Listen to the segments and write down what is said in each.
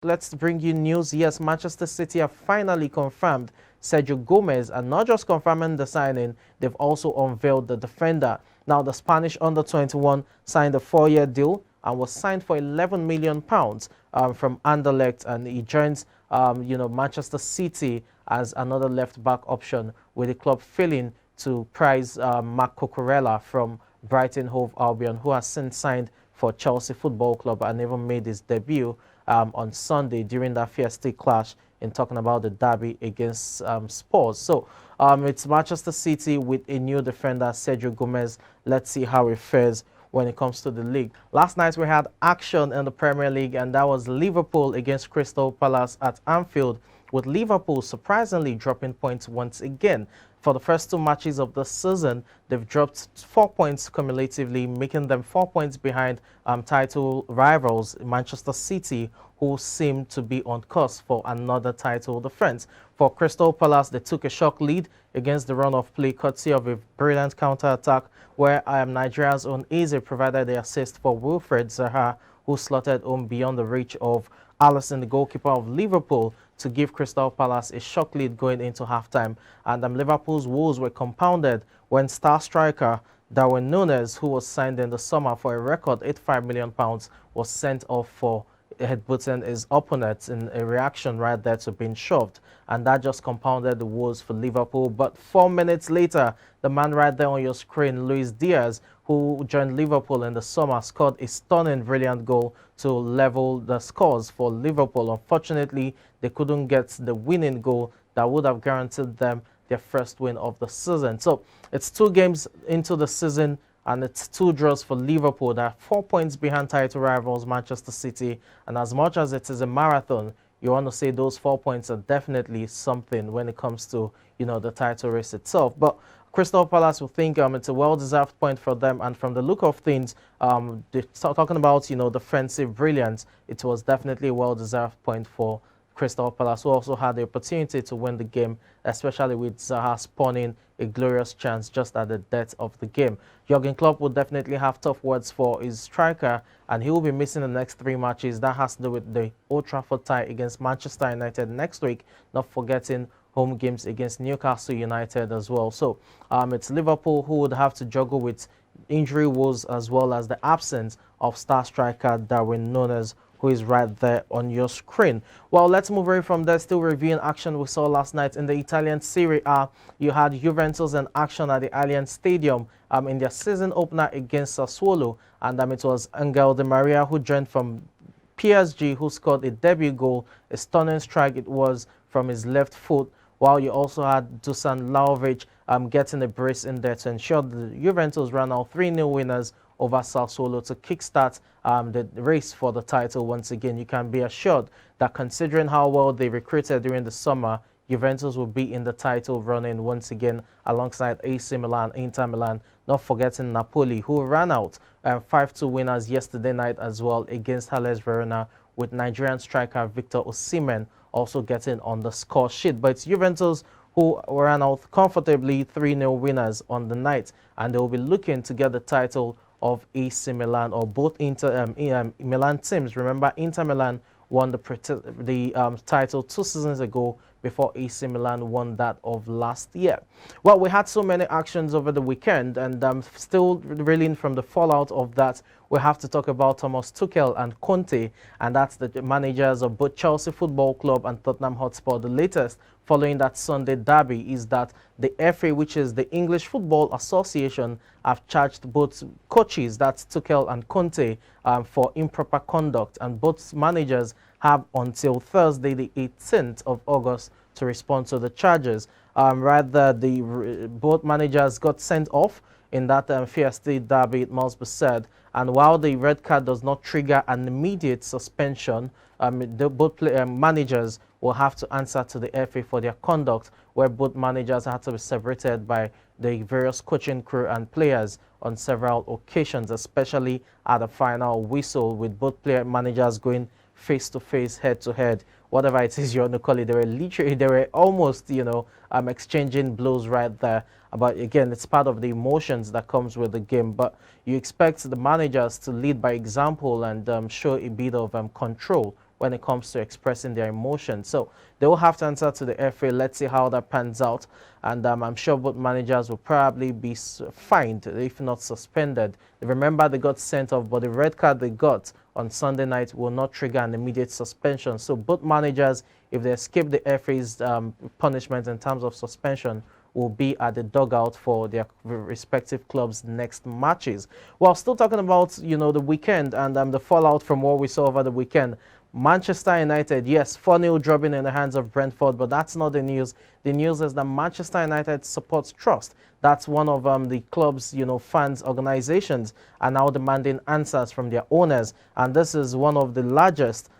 Let's bring you news. Yes, Manchester City have finally confirmed Sergio Gomez, and not just confirming the signing, they've also unveiled the defender. Now, the Spanish under-21 signed a 4-year deal and was signed for £11 million from Anderlecht, and he joins, Manchester City as another left-back option, with the club failing to prize Marc Cucurella from Brighton Hove Albion, who has since signed for Chelsea Football Club and even made his debut on Sunday during that Fiesta clash in talking about the derby against Spurs. So it's Manchester City with a new defender, Sergio Gomez. Let's see how it fares when it comes to the league. Last night we had action in the Premier League, and that was Liverpool against Crystal Palace at Anfield, with Liverpool surprisingly dropping points once again. For the first two matches of the season, they've dropped 4 points cumulatively, making them 4 points behind title rivals Manchester City, who seem to be on course for another title defense. For Crystal Palace, they took a shock lead against the run of play, courtesy of a brilliant counter-attack where Nigeria's own Eze provided the assist for Wilfred Zaha, who slotted home beyond the reach of Alisson, the goalkeeper of Liverpool, to give Crystal Palace a shock lead going into halftime. And Liverpool's woes were compounded when star striker Darwin Núñez, who was signed in the summer for a record £85 million, was sent off for headbutting his opponent in a reaction right there to being shoved. And that just compounded the woes for Liverpool. But 4 minutes later, the man right there on your screen, Luis Diaz, who joined Liverpool in the summer, scored a stunning, brilliant goal to level the scores for Liverpool. Unfortunately, they couldn't get the winning goal that would have guaranteed them their first win of the season. So it's 2 games into the season, and it's 2 draws for Liverpool. They're 4 points behind title rivals Manchester City. And as much as it is a marathon, you want to say those 4 points are definitely something when it comes to, the title race itself. But Crystal Palace will think it's a well-deserved point for them. And from the look of things, talking about, defensive brilliance, it was definitely a well-deserved point for Crystal Palace, who also had the opportunity to win the game, especially with Zaha spawning a glorious chance just at the death of the game. Jurgen Klopp will definitely have tough words for his striker, and he will be missing the next 3 matches. That has to do with the Old Trafford tie against Manchester United next week, not forgetting home games against Newcastle United as well. So it's Liverpool who would have to juggle with injury woes as well as the absence of star striker Darwin Núñez, who is right there on your screen. Well, let's move away from there. Still reviewing action we saw last night in the Italian Serie A. You had Juventus in action at the Allianz Stadium in their season opener against Sassuolo, and it was Angel Di Maria who joined from PSG, who scored a debut goal, a stunning strike it was from his left foot, while you also had Dusan Vlahovic getting a brace in there to ensure the Juventus ran out 3-0 winners over Sassuolo to kickstart the race for the title once again. You can be assured that considering how well they recruited during the summer, Juventus will be in the title running once again alongside AC Milan, Inter Milan, not forgetting Napoli, who ran out 5-2 winners yesterday night as well against Hellas Verona, with Nigerian striker Victor Osimhen also getting on the score sheet. But it's Juventus who ran out comfortably 3-0 winners on the night, and they will be looking to get the title of AC Milan, or both Milan teams. Remember, Inter Milan won the title 2 seasons ago before AC Milan won that of last year. Well, we had so many actions over the weekend, and still reeling from the fallout of that, we have to talk about Thomas Tuchel and Conte, and that's the managers of both Chelsea Football Club and Tottenham Hotspur. The latest following that Sunday derby is that the FA, which is the English Football Association, have charged both coaches, that's Tuchel and Conte, for improper conduct, and both managers have until Thursday, the 18th of August, to respond to the charges. Both managers got sent off in that Fiesta derby, it must be said. And while the red card does not trigger an immediate suspension, both managers will have to answer to the FA for their conduct, where both managers had to be separated by the various coaching crew and players on several occasions, especially at the final whistle, with both managers going face-to-face, head-to-head, whatever it is you want to call it. They were almost, exchanging blows right there. But again, it's part of the emotions that comes with the game. But you expect the managers to lead by example and show a bit of control when it comes to expressing their emotions. So they will have to answer to the FA. Let's see how that pans out. And I'm sure both managers will probably be fined, if not suspended. Remember, they got sent off, but the red card they got on Sunday night will not trigger an immediate suspension. So both managers, if they escape the FA's punishment in terms of suspension, will be at the dugout for their respective clubs' next matches. Well, still talking about, you know, the weekend and the fallout from what we saw over the weekend. Manchester United, yes, 4-0 dropping in the hands of Brentford, but that's not the news. The news is that Manchester United supports Trust. That's one of the club's, you know, fans organizations are now demanding answers from their owners, and this is one of the largest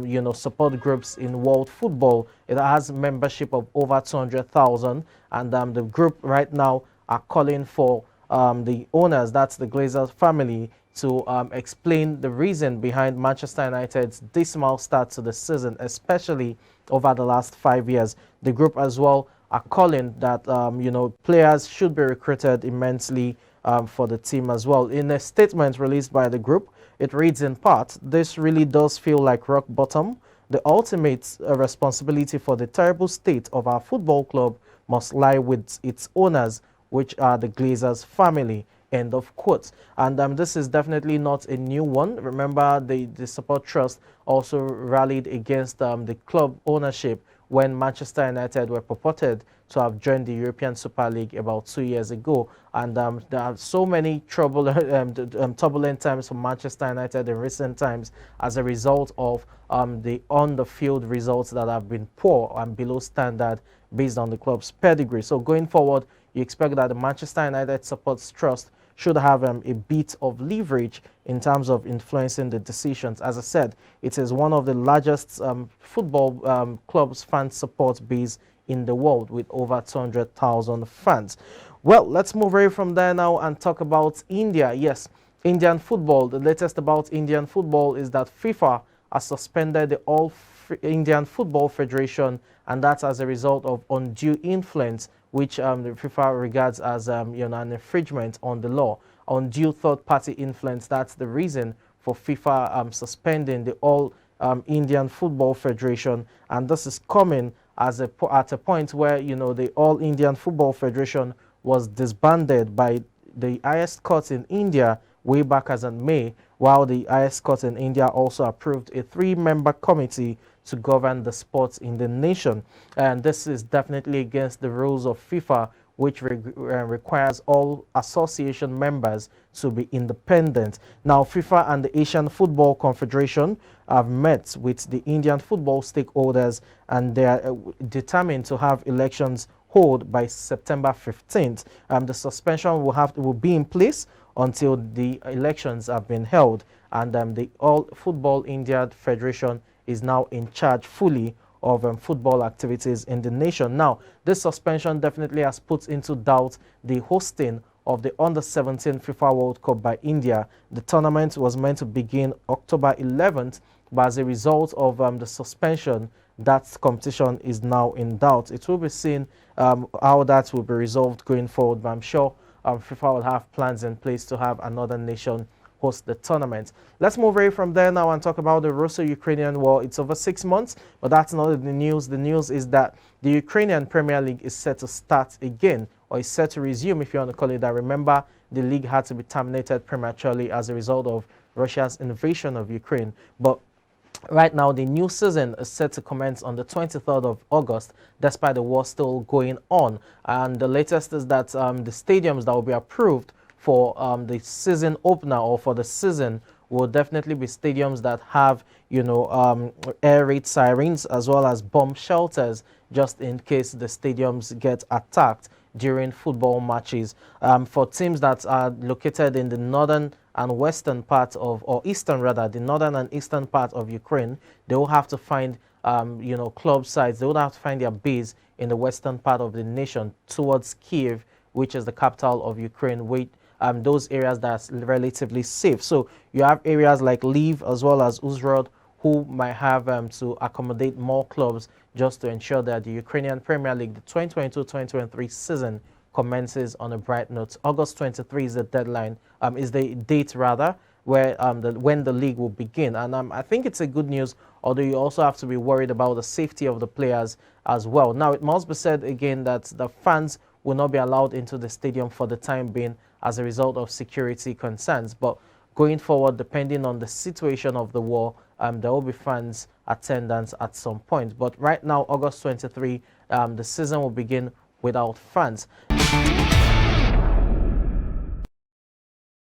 you know, support groups in world football. It has membership of over 200,000, and the group right now are calling for the owners, that's the Glazers family, to explain the reason behind Manchester United's dismal start to the season, especially over the last 5 years. The group as well are calling that you know, players should be recruited immensely for the team as well. In a statement released by the group, it reads in part, "This really does feel like rock bottom. The ultimate responsibility for the terrible state of our football club must lie with its owners, which are the Glazers family." End of quote. And this is definitely not a new one. Remember, the Support Trust also rallied against the club ownership when Manchester United were purported to have joined the European Super League about 2 years ago. And there are so many turbulent times for Manchester United in recent times as a result of the on-the-field results that have been poor and below standard based on the club's pedigree. So going forward, you expect that the Manchester United Supports Trust should have a bit of leverage in terms of influencing the decisions. As I said, it is one of the largest football clubs fan support base in the world with over 200,000 fans. Well, let's move away from there now and talk about India. Yes, Indian football. The latest about Indian football is that FIFA has suspended the All Indian Football Federation, and that's as a result of undue influence, which the FIFA regards as you know, an infringement on the law. Undue third-party influence, that's the reason for FIFA suspending the All Indian Football Federation, and this is coming as at a point where, you know, the All Indian Football Federation was disbanded by the highest court in India way back as in May, while the highest court in India also approved a 3-member committee to govern the sports in the nation. And this is definitely against the rules of FIFA, which requires all association members to be independent. Now, FIFA and the Asian Football Confederation have met with the Indian football stakeholders, and they are determined to have elections hold by September 15th. The suspension will be in place until the elections have been held, and the All Football India Federation is now in charge fully of football activities in the nation. Now, this suspension definitely has put into doubt the hosting of the Under-17 FIFA World Cup by India. The tournament was meant to begin October 11th, but as a result of the suspension, that competition is now in doubt. It will be seen how that will be resolved going forward, but I'm sure FIFA will have plans in place to have another nation host the tournament. Let's move away from there now and talk about the Russo-Ukrainian war. It's over 6 months, but that's not the news. The news is that the Ukrainian Premier League is set to start again, or is set to resume, if you want to call it that. Remember, the league had to be terminated prematurely as a result of Russia's invasion of Ukraine. But right now, the new season is set to commence on the 23rd of August, despite the war still going on. And the latest is that the stadiums that will be approved for the season opener or for the season will definitely be stadiums that have, you know, air raid sirens as well as bomb shelters, just in case the stadiums get attacked during football matches. For teams that are located in the northern and western part of, or eastern rather, the northern and eastern part of Ukraine, they will have to find, you know, club sites. They will have to find their base in the western part of the nation towards Kiev, which is the capital of Ukraine, with those areas that's relatively safe. So you have areas like Lviv as well as Uzhhorod who might have to accommodate more clubs just to ensure that the Ukrainian Premier League, the 2022-2023 season, commences on a bright note. August 23 is the deadline, is the date rather, where when the league will begin. And I think it's a good news, although you also have to be worried about the safety of the players as well. Now, it must be said again that the fans will not be allowed into the stadium for the time being as a result of security concerns. But going forward, depending on the situation of the war, there will be fans attendance at some point. But right now, August 23, the season will begin without fans.